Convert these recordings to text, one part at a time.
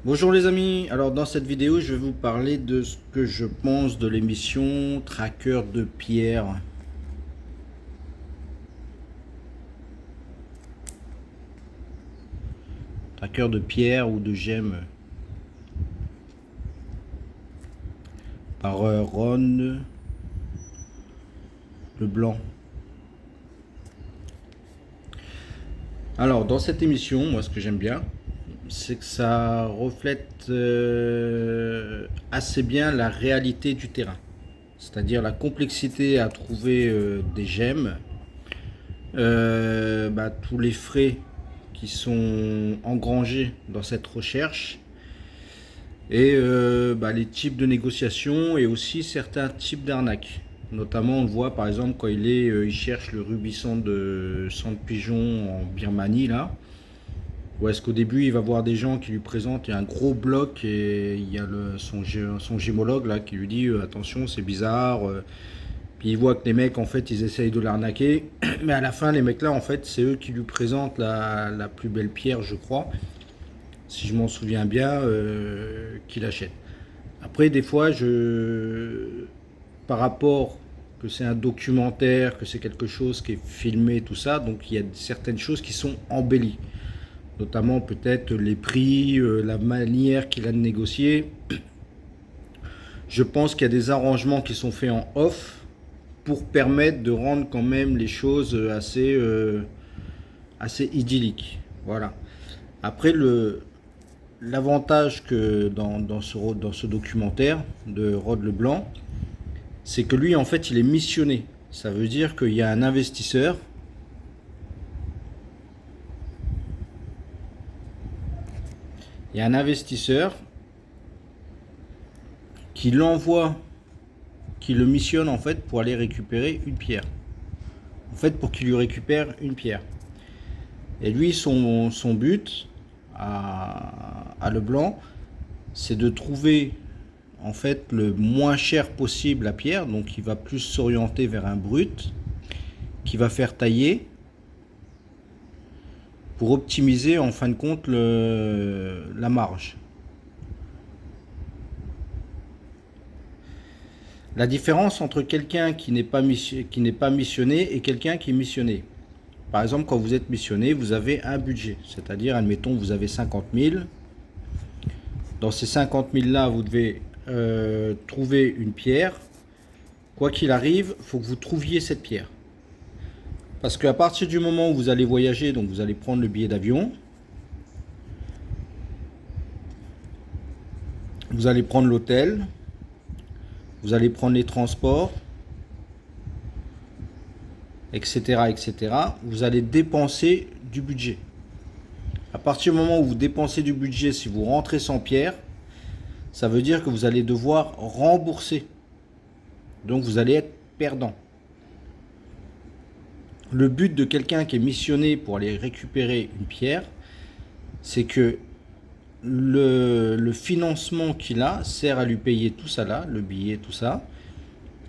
Bonjour les amis, alors dans cette vidéo je vais vous parler de ce que je pense de l'émission Traqueur de pierre. Traqueur de pierre ou de gemmes par Ron Leblanc. Alors dans cette émission, moi ce que j'aime bien, c'est que ça reflète assez bien la réalité du terrain. C'est-à-dire la complexité à trouver des gemmes, tous les frais qui sont engrangés dans cette recherche et les types de négociations et aussi certains types d'arnaques. Notamment, on le voit par exemple quand il cherche le rubis de sang de pigeon en Birmanie là. Ou est-ce qu'au début il va voir des gens qui lui présentent un gros bloc et il y a son gémologue là qui lui dit attention c'est bizarre. Puis il voit que les mecs en fait ils essayent de l'arnaquer. Mais à la fin les mecs là en fait c'est eux qui lui présentent la plus belle pierre je crois. Si je m'en souviens bien, qu'il achète. Après, des fois, par rapport que c'est un documentaire, que c'est quelque chose qui est filmé, tout ça, donc il y a certaines choses qui sont embellies. Notamment peut-être les prix, la manière qu'il a de négocier. Je pense qu'il y a des arrangements qui sont faits en off pour permettre de rendre quand même les choses assez idylliques. Voilà. Après, l'avantage que dans ce documentaire de Rod Leblanc, c'est que lui, en fait, il est missionné. Ça veut dire qu'il y a un investisseur. Il y a un investisseur qui l'envoie, qui le missionne en fait pour aller récupérer une pierre. En fait, pour qu'il lui récupère une pierre. Et lui, son but à Leblanc, c'est de trouver en fait le moins cher possible la pierre, donc il va plus s'orienter vers un brut qui va faire tailler pour optimiser en fin de compte la marge. La différence entre quelqu'un qui n'est pas missionné et quelqu'un qui est missionné. Par exemple, quand vous êtes missionné, vous avez un budget, c'est-à-dire, admettons, vous avez 50 000. Dans ces 50 000 là, vous devez trouver une pierre. Quoi qu'il arrive, il faut que vous trouviez cette pierre. Parce qu'à partir du moment où vous allez voyager, donc vous allez prendre le billet d'avion, vous allez prendre l'hôtel, vous allez prendre les transports, etc., etc. Vous allez dépenser du budget. À partir du moment où vous dépensez du budget, si vous rentrez sans pierre, ça veut dire que vous allez devoir rembourser. Donc vous allez être perdant. Le but de quelqu'un qui est missionné pour aller récupérer une pierre, c'est que le financement qu'il a sert à lui payer tout ça là, le billet, tout ça.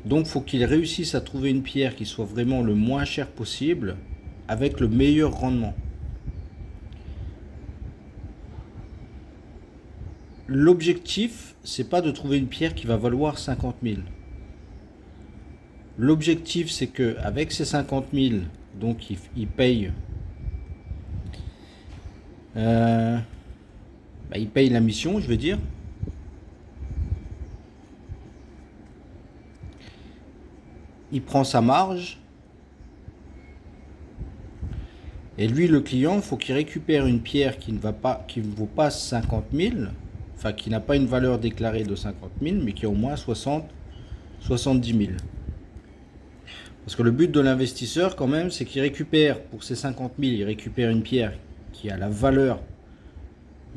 Donc il faut qu'il réussisse à trouver une pierre qui soit vraiment le moins cher possible avec le meilleur rendement. L'objectif, c'est pas de trouver une pierre qui va valoir 50 000. L'objectif, c'est que avec ces 50 000, donc il paye, il paye la mission, je veux dire. Il prend sa marge. Et lui, le client, il faut qu'il récupère une pierre qui ne vaut pas 50 000, enfin qui n'a pas une valeur déclarée de 50 000, mais qui a au moins 70 000. Parce que le but de l'investisseur, quand même, c'est qu'il récupère, pour ces 50 000, il récupère une pierre qui a la valeur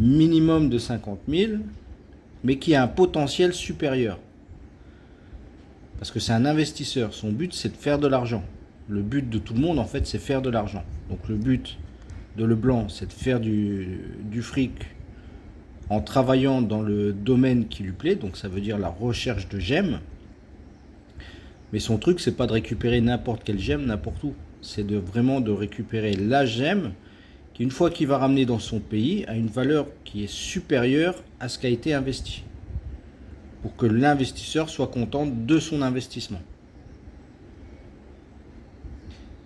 minimum de 50 000, mais qui a un potentiel supérieur. Parce que c'est un investisseur. Son but, c'est de faire de l'argent. Le but de tout le monde, en fait, c'est faire de l'argent. Donc le but de Leblanc, c'est de faire du fric en travaillant dans le domaine qui lui plaît. Donc ça veut dire la recherche de gemmes. Mais son truc, c'est pas de récupérer n'importe quelle gemme, n'importe où. C'est vraiment de récupérer la gemme qui une fois qu'il va ramener dans son pays, a une valeur qui est supérieure à ce qui a été investi, pour que l'investisseur soit content de son investissement.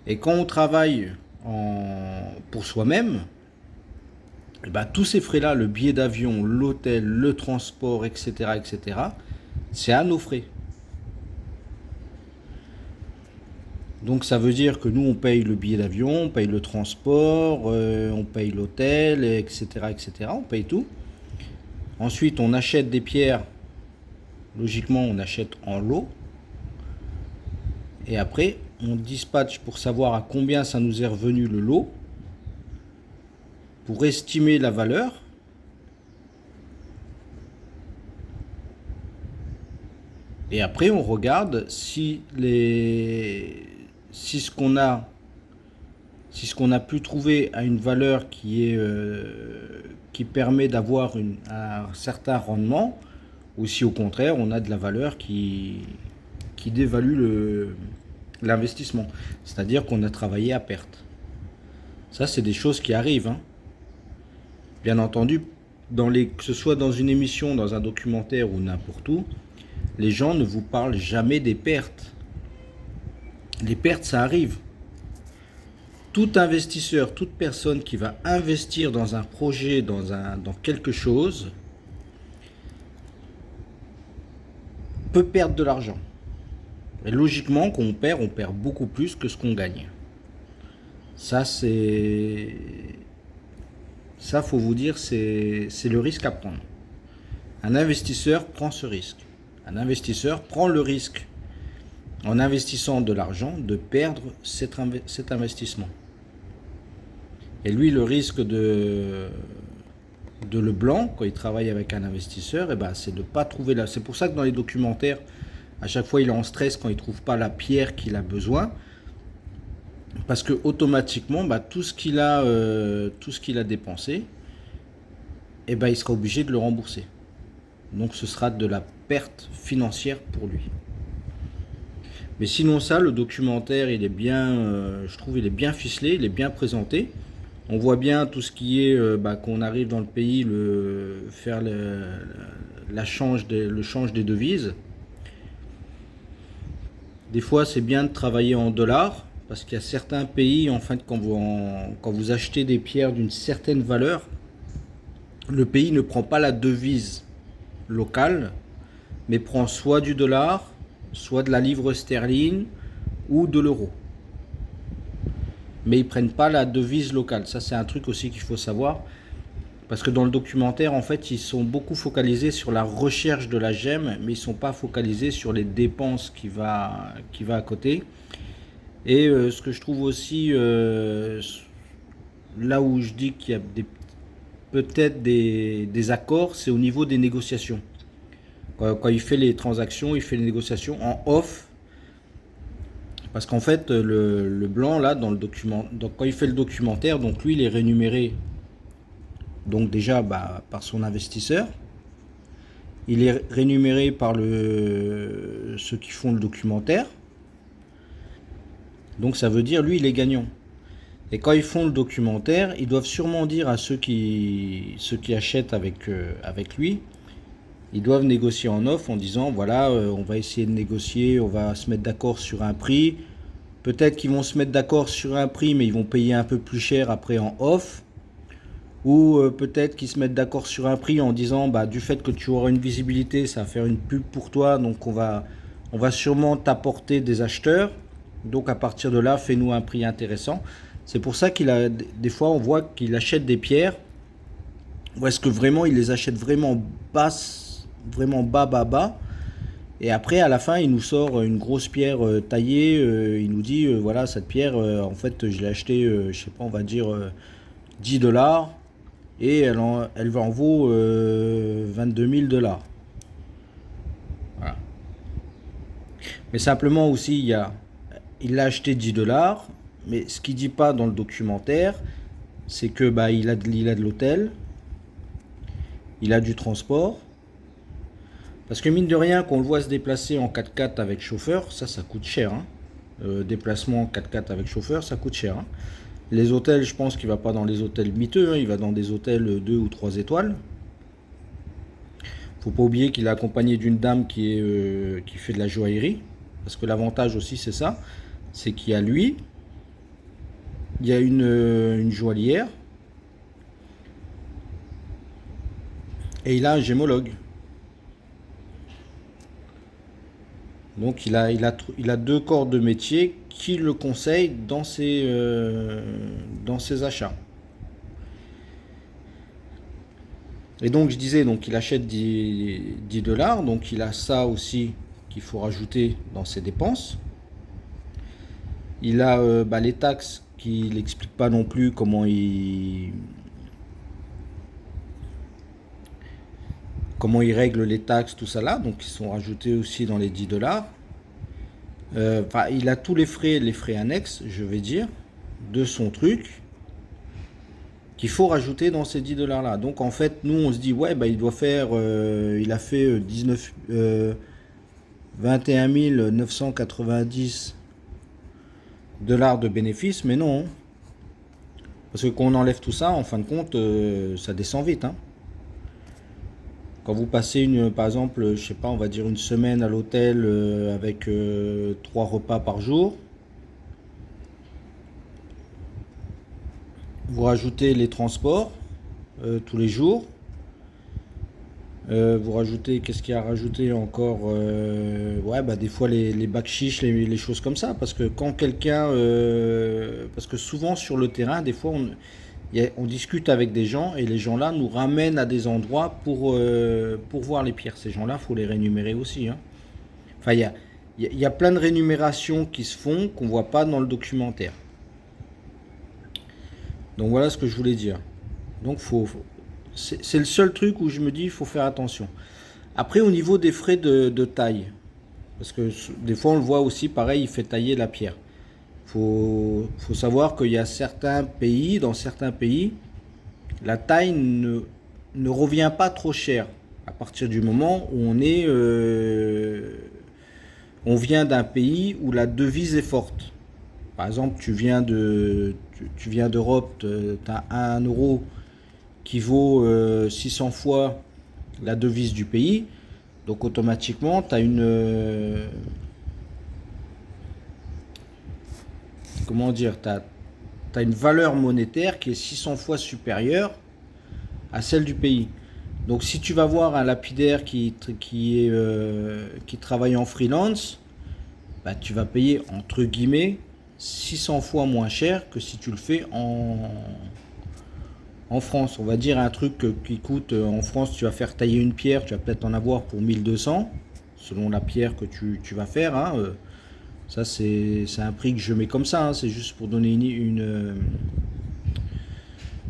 Et quand on travaille pour soi-même, et ben, tous ces frais-là, le billet d'avion, l'hôtel, le transport, etc., c'est à nos frais. Donc ça veut dire que nous, on paye le billet d'avion, on paye le transport, on paye l'hôtel, etc., on paye tout. Ensuite, on achète des pierres. Logiquement, on achète en lot. Et après, on dispatche pour savoir à combien ça nous est revenu le lot, pour estimer la valeur. Et après, on regarde si ce qu'on a pu trouver a une valeur qui permet d'avoir un certain rendement, ou si au contraire on a de la valeur qui dévalue l'investissement. C'est-à-dire qu'on a travaillé à perte. Ça, c'est des choses qui arrivent, hein. Bien entendu, que ce soit dans une émission, dans un documentaire ou n'importe où, les gens ne vous parlent jamais des pertes. Les pertes, ça arrive. Tout investisseur, toute personne qui va investir dans un projet, dans quelque chose, peut perdre de l'argent. Et logiquement, quand on perd beaucoup plus que ce qu'on gagne. Ça, faut vous dire, c'est le risque à prendre. Un investisseur prend ce risque. Un investisseur prend le risque, en investissant de l'argent, de perdre cet investissement. Et lui, le risque de le blanc, quand il travaille avec un investisseur, c'est de ne pas trouver C'est pour ça que dans les documentaires, à chaque fois, il est en stress quand il ne trouve pas la pierre qu'il a besoin. Parce que automatiquement, tout ce qu'il a dépensé, il sera obligé de le rembourser. Donc ce sera de la perte financière pour lui. Mais sinon ça, le documentaire, il est bien, je trouve, il est bien ficelé, il est bien présenté. On voit bien tout ce qui est, qu'on arrive dans le pays, faire le change des devises. Des fois, c'est bien de travailler en dollars, parce qu'il y a certains pays, en fait, quand vous achetez des pierres d'une certaine valeur, le pays ne prend pas la devise locale, mais prend soit du dollar, soit de la livre sterling ou de l'euro. Mais ils ne prennent pas la devise locale. Ça, c'est un truc aussi qu'il faut savoir. Parce que dans le documentaire, en fait, ils sont beaucoup focalisés sur la recherche de la gemme, mais ils ne sont pas focalisés sur les dépenses qui va à côté. Et ce que je trouve aussi, là où je dis qu'il y a peut-être des accords, c'est au niveau des négociations. Quand il fait les transactions, il fait les négociations en off. Parce qu'en fait, le blanc, là, dans le document, donc quand il fait le documentaire, donc lui, il est rémunéré donc déjà par son investisseur. Il est rémunéré par ceux qui font le documentaire. Donc ça veut dire, lui, il est gagnant. Et quand ils font le documentaire, ils doivent sûrement dire à ceux qui achètent avec lui, ils doivent négocier en off en disant, voilà, on va essayer de négocier, on va se mettre d'accord sur un prix. Peut-être qu'ils vont se mettre d'accord sur un prix, mais ils vont payer un peu plus cher après en off. Ou peut-être qu'ils se mettent d'accord sur un prix en disant, du fait que tu auras une visibilité, ça va faire une pub pour toi, donc on va sûrement t'apporter des acheteurs. Donc à partir de là, fais-nous un prix intéressant. C'est pour ça des fois on voit qu'il achète des pierres. Ou est-ce que vraiment il les achète vraiment basses, vraiment bas. Et après à la fin il nous sort une grosse pierre taillée. Il nous dit voilà, cette pierre en fait je l'ai achetée, je sais pas, on va dire $10. Et elle en vaut 22 000 $. Voilà. Mais simplement aussi, il l'a acheté $10, mais ce qu'il ne dit pas dans le documentaire, c'est que il a de l'hôtel, il a du transport. Parce que mine de rien, qu'on le voit se déplacer en 4x4 avec chauffeur, ça coûte cher. Hein. Déplacement en 4x4 avec chauffeur, ça coûte cher. Hein. Les hôtels, je pense qu'il va pas dans les hôtels miteux, hein, il va dans des hôtels 2 ou 3 étoiles. Faut pas oublier qu'il est accompagné d'une dame qui fait de la joaillerie. Parce que l'avantage aussi, c'est ça. C'est qu'il y a lui, il y a une joaillière et il a un gémologue. Donc il a deux corps de métier qui le conseillent dans ses achats. Et donc je disais, donc il achète 10 dollars, donc il a ça aussi qu'il faut rajouter dans ses dépenses. Il a les taxes qu'il n'explique pas non plus comment il règle les taxes, tout ça là, donc ils sont rajoutés aussi dans les 10 dollars. Il a tous les frais annexes, je vais dire, de son truc qu'il faut rajouter dans ces 10 dollars là. Donc en fait, nous on se dit, ouais, il doit faire, il a fait 21 990 dollars de bénéfices, mais non. Parce que quand on enlève tout ça, en fin de compte, ça descend vite. Hein. Quand vous passez par exemple, je sais pas, on va dire une semaine à l'hôtel avec 3 repas par jour, vous rajoutez les transports tous les jours, vous rajoutez, qu'est-ce qu'il y a à rajouter encore des fois les bacs chiches, les choses comme ça, parce que quand quelqu'un, parce que souvent sur le terrain, des fois on discute avec des gens et les gens là nous ramènent à des endroits pour voir les pierres. Ces gens-là, il faut les rémunérer aussi. Hein. Enfin, il y a plein de rémunérations qui se font qu'on ne voit pas dans le documentaire. Donc voilà ce que je voulais dire. Donc c'est le seul truc où je me dis il faut faire attention. Après au niveau des frais de taille, parce que des fois on le voit aussi pareil, il fait tailler la pierre. Faut savoir qu'il y a dans certains pays, la taille ne revient pas trop cher à partir du moment où on vient d'un pays où la devise est forte. Par exemple, tu viens d'Europe, tu as 1 euro qui vaut 600 fois la devise du pays, donc automatiquement tu as t'as une valeur monétaire qui est 600 fois supérieure à celle du pays. Donc si tu vas voir un lapidaire qui travaille en freelance, tu vas payer entre guillemets 600 fois moins cher que si tu le fais en France. On va dire un truc qui coûte en France, tu vas faire tailler une pierre, tu vas peut-être en avoir pour 1200 selon la pierre que tu vas faire. Hein, ça c'est un prix que je mets comme ça, hein, c'est juste pour donner une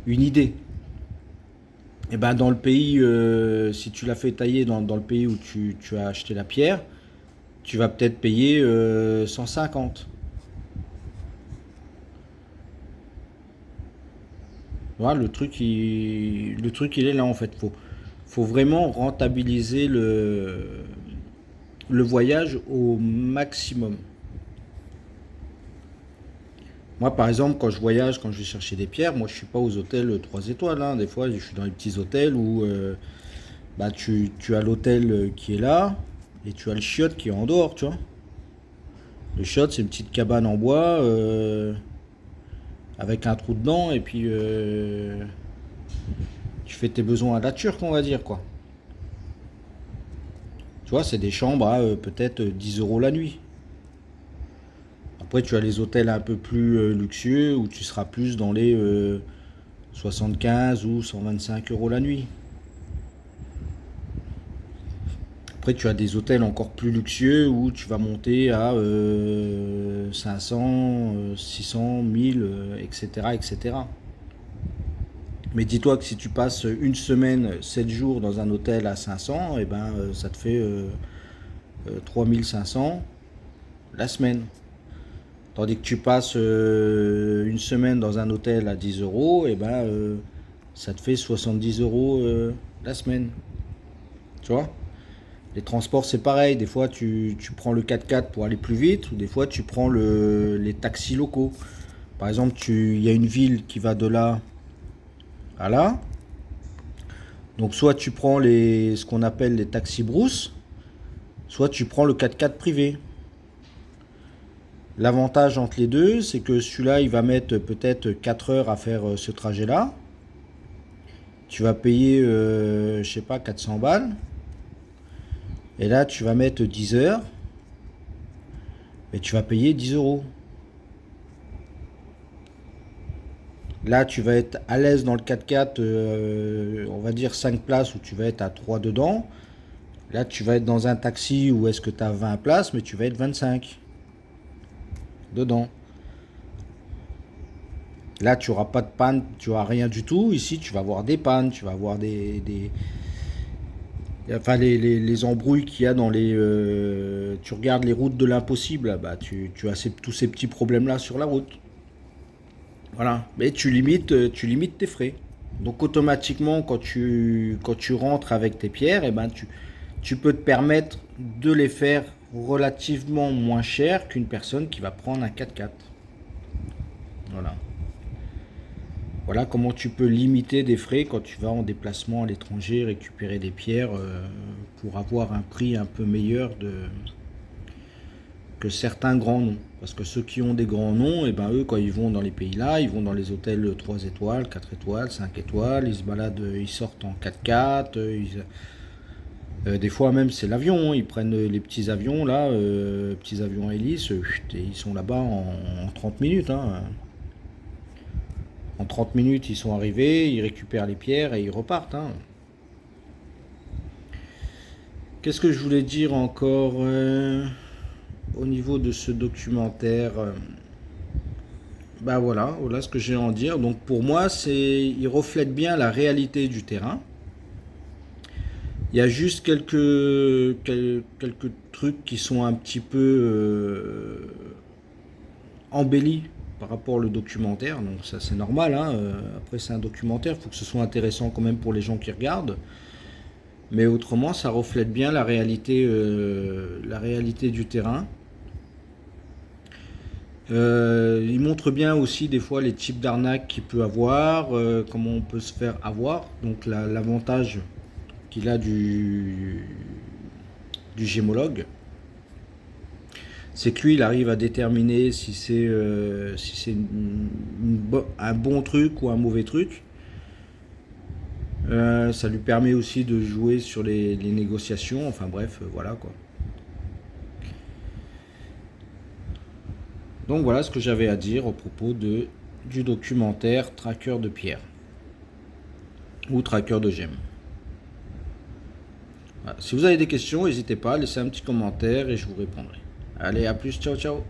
idée. Et dans le pays, si tu l'as fait tailler dans le pays où tu as acheté la pierre, tu vas peut-être payer 150. Voilà, le truc il est là en fait. Faut vraiment rentabiliser le voyage au maximum. Moi, par exemple, quand je voyage, quand je vais chercher des pierres, moi, je suis pas aux hôtels 3 étoiles. Hein. Des fois, je suis dans les petits hôtels où tu as l'hôtel qui est là et tu as le chiotte qui est en dehors, tu vois. Le chiotte, c'est une petite cabane en bois avec un trou dedans et puis tu fais tes besoins à la turque, on va dire, quoi. Tu vois, c'est des chambres à peut-être 10 euros la nuit. Après, tu as les hôtels un peu plus luxueux où tu seras plus dans les 75 ou 125 euros la nuit. Après, tu as des hôtels encore plus luxueux où tu vas monter à 500, 600, 1000, etc., etc. Mais dis-toi que si tu passes une semaine, 7 jours dans un hôtel à 500, ça te fait 3500 la semaine. Tandis que tu passes une semaine dans un hôtel à 10 euros, ça te fait 70 euros la semaine. Tu vois? Les transports, c'est pareil. Des fois, tu prends le 4x4 pour aller plus vite, ou des fois, tu prends les taxis locaux. Par exemple, il y a une ville qui va de là à là. Donc soit tu prends ce qu'on appelle les taxis brousse, soit tu prends le 4x4 privé. L'avantage entre les deux, c'est que celui-là, il va mettre peut-être 4 heures à faire ce trajet-là. Tu vas payer, je sais pas, 400 balles. Et là, tu vas mettre 10 heures. Mais tu vas payer 10 euros. Là, tu vas être à l'aise dans le 4x4, on va dire 5 places où tu vas être à 3 dedans. Là, tu vas être dans un taxi où est-ce que tu as 20 places, mais tu vas être 25 dedans. Là, tu n'auras pas de panne, tu n'auras rien du tout. Ici, tu vas avoir des pannes, tu vas avoir enfin, les embrouilles qu'il y a dans les... tu regardes les routes de l'impossible, bah, tu as tous ces petits problèmes-là sur la route. Voilà. Mais tu limites tes frais. Donc, automatiquement, quand tu rentres avec tes pierres, eh ben, tu peux te permettre de les faire relativement moins cher qu'une personne qui va prendre un 4x4. Voilà. Voilà comment tu peux limiter des frais quand tu vas en déplacement à l'étranger récupérer des pierres pour avoir un prix un peu meilleur que certains grands noms. Parce que ceux qui ont des grands noms, et ben eux, quand ils vont dans les pays-là, ils vont dans les hôtels 3 étoiles, 4 étoiles, 5 étoiles, ils se baladent, ils sortent en 4x4, des fois même c'est l'avion, ils prennent les petits avions là, petits avions hélices, et ils sont là-bas en 30 minutes. Hein. En 30 minutes, ils sont arrivés, ils récupèrent les pierres et ils repartent. Hein. Qu'est-ce que je voulais dire encore au niveau de ce documentaire bah voilà ce que j'ai à en dire. Donc pour moi, il reflète bien la réalité du terrain. Il y a juste quelques trucs qui sont un petit peu embellis par rapport au documentaire. Donc ça c'est normal. Hein. Après c'est un documentaire, il faut que ce soit intéressant quand même pour les gens qui regardent. Mais autrement, ça reflète bien la réalité du terrain. Il montre bien aussi des fois les types d'arnaques qu'il peut avoir, comment on peut se faire avoir. Donc l'avantage qu'il a du gémologue, c'est que lui il arrive à déterminer si c'est un bon truc ou un mauvais truc. Ça lui permet aussi de jouer sur les négociations, enfin bref, voilà quoi. Donc voilà ce que j'avais à dire au propos du documentaire Traqueur de pierre ou Traqueur de gemmes. Voilà. Si vous avez des questions, n'hésitez pas, laissez un petit commentaire et je vous répondrai. Allez, à plus, ciao ciao.